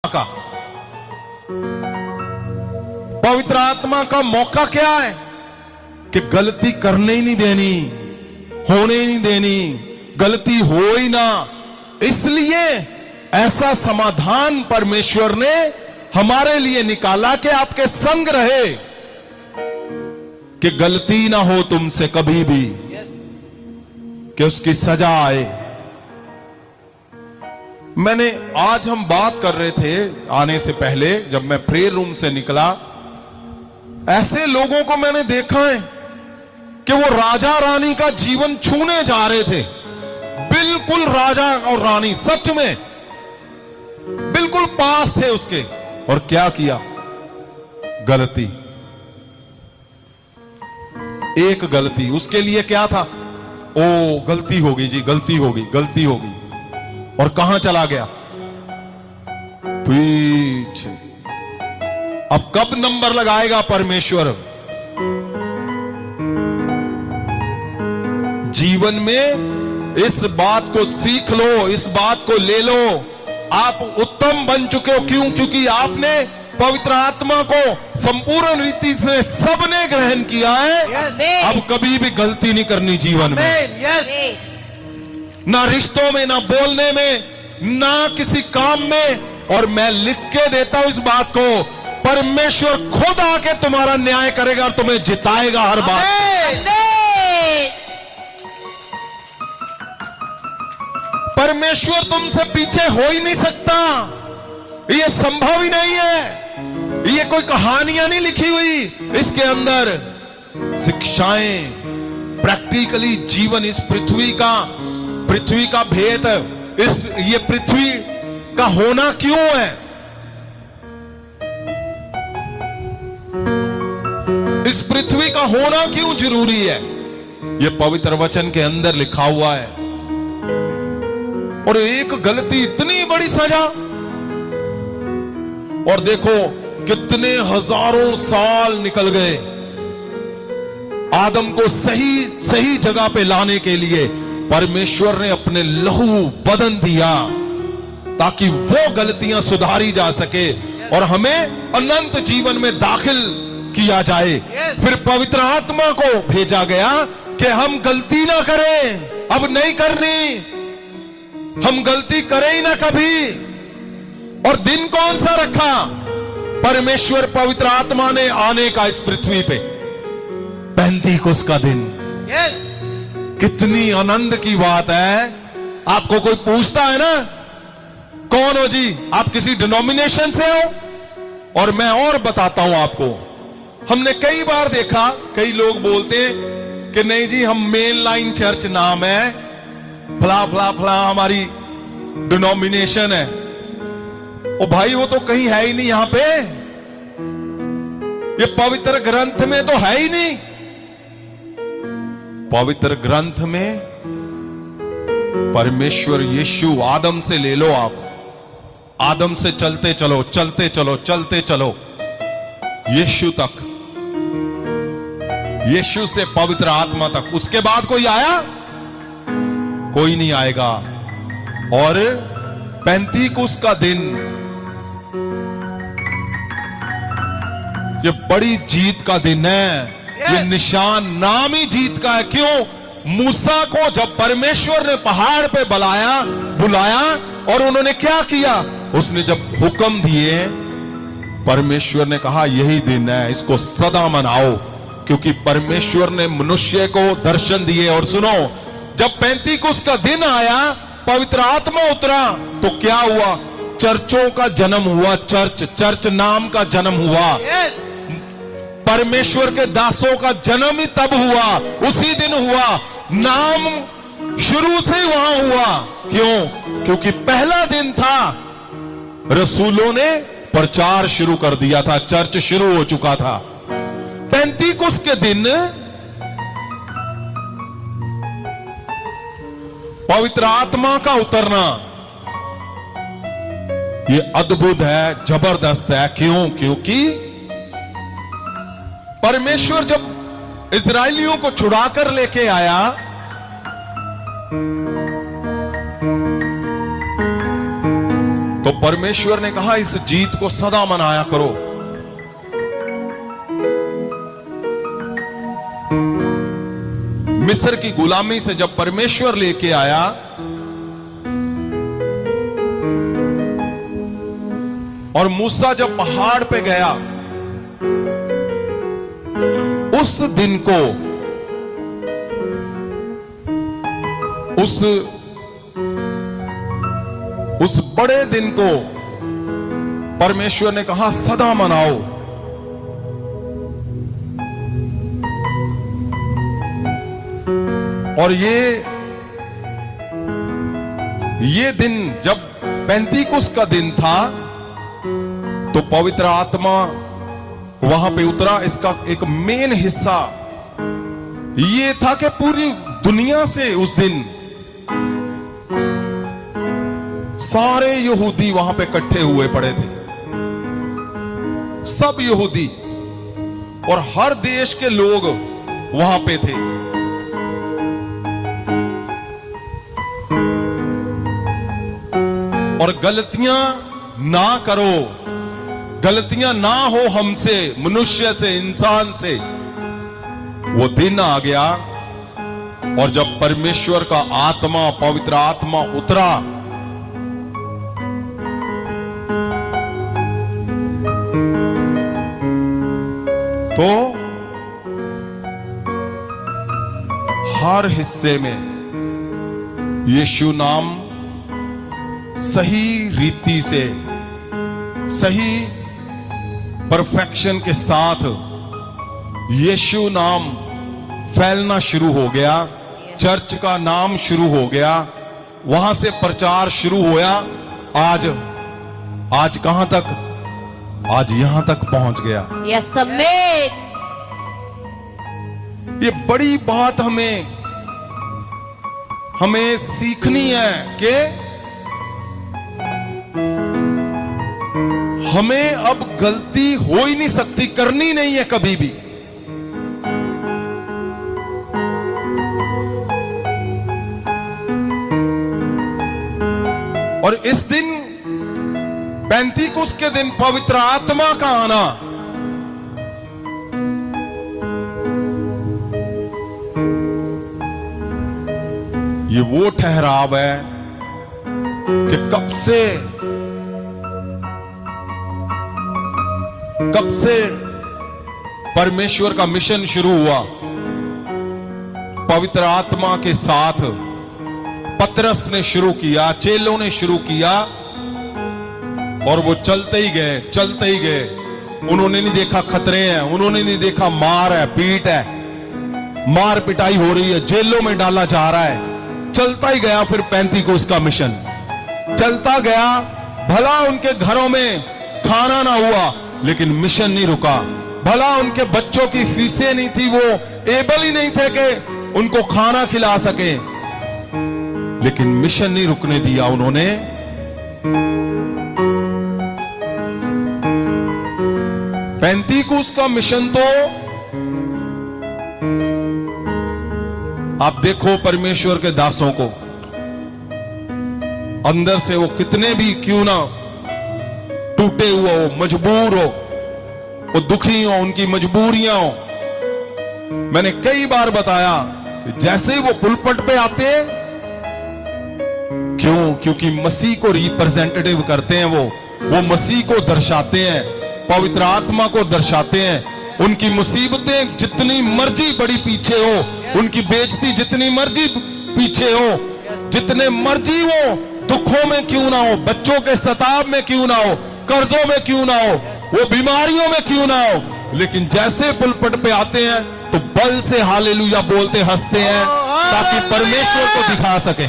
का। पवित्र आत्मा का मौका क्या है कि गलती करने ही नहीं देनी, होने ही नहीं देनी, गलती हो ही ना। इसलिए ऐसा समाधान परमेश्वर ने हमारे लिए निकाला कि आपके संग रहे, कि गलती ना हो तुमसे कभी भी, कि उसकी सजा आए। आज हम बात कर रहे थे आने से पहले, जब मैं प्रेयर रूम से निकला, ऐसे लोगों को मैंने देखा है कि वो राजा रानी का जीवन छूने जा रहे थे। बिल्कुल राजा और रानी, सच में बिल्कुल पास थे उसके, और क्या किया? गलती, एक गलती। उसके लिए क्या था? ओ गलती हो गई जी, गलती हो गई, गलती हो गई। और कहां चला गया? पीछे। अब कब नंबर लगाएगा परमेश्वर? जीवन में इस बात को सीख लो, इस बात को ले लो। आप उत्तम बन चुके हो। क्यों? क्योंकि आपने पवित्र आत्मा को संपूर्ण रीति से सबने ग्रहण किया है। अब कभी भी गलती नहीं करनी जीवन में, ना रिश्तों में, ना बोलने में, ना किसी काम में। और मैं लिख के देता हूं इस बात को, परमेश्वर खुद आके तुम्हारा न्याय करेगा और तुम्हें जिताएगा हर बात। परमेश्वर तुमसे पीछे हो ही नहीं सकता, ये संभव ही नहीं है। ये कोई कहानियां नहीं लिखी हुई, इसके अंदर शिक्षाएं, प्रैक्टिकली जीवन, इस पृथ्वी का भेद, ये पृथ्वी का होना क्यों है, इस पृथ्वी का होना क्यों जरूरी है, ये पवित्र वचन के अंदर लिखा हुआ है। और एक गलती इतनी बड़ी सजा। और देखो कितने हजारों साल निकल गए आदम को सही जगह पे लाने के लिए। परमेश्वर ने अपने लहू बदन दिया ताकि वो गलतियां सुधारी जा सके और हमें अनंत जीवन में दाखिल किया जाए। फिर पवित्र आत्मा को भेजा गया कि हम गलती ना करें, अब नहीं करनी, हम गलती करें ही ना कभी। और दिन कौन सा रखा? परमेश्वर पवित्र आत्मा ने आने का इस पृथ्वी पे, पेंतीकोस्त का दिन। कितनी आनंद की बात है। आपको कोई पूछता है ना, कौन हो जी? आप किसी डिनोमिनेशन से हो? और मैं और बताता हूं आपको, हमने कई बार देखा, कई लोग बोलते हैं कि नहीं जी हम मेन लाइन चर्च नाम है, फला फला फला हमारी डिनोमिनेशन है। ओ भाई वो तो कहीं है ही नहीं, यहां पे ये पवित्र ग्रंथ में तो है ही नहीं। पवित्र ग्रंथ में परमेश्वर यीशु, आदम से ले लो आप, आदम से चलते चलो चलते चलो चलते चलो यीशु तक, यीशु से पवित्र आत्मा तक। उसके बाद कोई आया? कोई नहीं आएगा। और पेंतीकोस्त का दिन ये बड़ी जीत का दिन है। ये निशान नाम ही जीत का है। क्यों? मूसा को जब परमेश्वर ने पहाड़ पे बुलाया और उन्होंने क्या किया? उसने जब हुक्म दिए, परमेश्वर ने कहा यही दिन है, इसको सदा मनाओ, क्योंकि परमेश्वर ने मनुष्य को दर्शन दिए। और सुनो, जब पेंतीकोस्त का दिन आया, पवित्र आत्मा उतरा, तो क्या हुआ? चर्चों का जन्म हुआ। चर्च नाम का जन्म हुआ। परमेश्वर के दासों का जन्म ही तब हुआ, उसी दिन हुआ। नाम शुरू से ही वहां हुआ। क्यों? क्योंकि पहला दिन था, रसूलों ने प्रचार शुरू कर दिया था, चर्च शुरू हो चुका था। पेंतीकोस्त के दिन पवित्र आत्मा का उतरना, यह अद्भुत है, जबरदस्त है। क्यों? क्योंकि परमेश्वर जब इस्राएलियों को छुड़ाकर लेके आया, तो परमेश्वर ने कहा इस जीत को सदा मनाया करो। मिस्र की गुलामी से जब परमेश्वर लेके आया, और मूसा जब पहाड़ पे गया, उस दिन को, उस बड़े दिन को परमेश्वर ने कहा सदा मनाओ। और ये दिन जब पेंतीकुस्त का दिन था, तो पवित्र आत्मा वहां पे उतरा। इसका एक मेन हिस्सा ये था कि पूरी दुनिया से उस दिन सारे यहूदी वहां पे इकट्ठे हुए पड़े थे, सब यहूदी, और हर देश के लोग वहां पे थे। और गलतियां ना करो, गलतियां ना हो हमसे, मनुष्य से, इंसान से। वो दिन आ गया, और जब परमेश्वर का आत्मा, पवित्र आत्मा उतरा, तो हर हिस्से में यीशु नाम सही रीति से, सही परफेक्शन के साथ यीशु नाम फैलना शुरू हो गया। चर्च का नाम शुरू हो गया, वहां से प्रचार शुरू हुआ। आज कहां तक? आज यहां तक पहुंच गया। Yes amen. ये बड़ी बात हमें सीखनी है कि हमें अब गलती हो ही नहीं सकती, करनी नहीं है कभी भी। और इस दिन, पेंतीकुस्त के दिन, पवित्र आत्मा का आना, ये वो ठहराव है कि कब से परमेश्वर का मिशन शुरू हुआ। पवित्र आत्मा के साथ पतरस ने शुरू किया, चेलों ने शुरू किया, और वो चलते ही गए। उन्होंने नहीं देखा खतरे हैं, उन्होंने नहीं देखा मार है, पीट है, मार पिटाई हो रही है, जेलों में डाला जा रहा है। चलता ही गया। फिर पेंतीकुस्त का मिशन चलता गया। भला उनके घरों में खाना ना हुआ, लेकिन मिशन नहीं रुका। भला उनके बच्चों की फीसें नहीं थी, वो एबल ही नहीं थे कि उनको खाना खिला सके, लेकिन मिशन नहीं रुकने दिया उन्होंने। पेंतीकुस्त का मिशन तो आप देखो, परमेश्वर के दासों को अंदर से वो कितने भी क्यों ना टूटे हुए हो, मजबूर हो, वो दुखी हो, उनकी मजबूरियां हो। मैंने कई बार बताया कि जैसे ही वो पुलपट पे आते हैं, क्योंकि मसीह को रिप्रेजेंटेटिव करते हैं, वो मसीह को दर्शाते हैं, पवित्र आत्मा को दर्शाते हैं। उनकी मुसीबतें जितनी मर्जी बड़ी पीछे हो, उनकी बेइज्जती जितनी मर्जी पीछे हो, जितने मर्जी वो दुखों में क्यों ना हो, बच्चों के सताव में क्यों ना हो, कर्जों में क्यों ना हो, वो बीमारियों में क्यों ना हो, लेकिन जैसे पुलपट पे आते हैं तो बल से हालेलुया बोलते हंसते हैं, ताकि परमेश्वर को दिखा सके।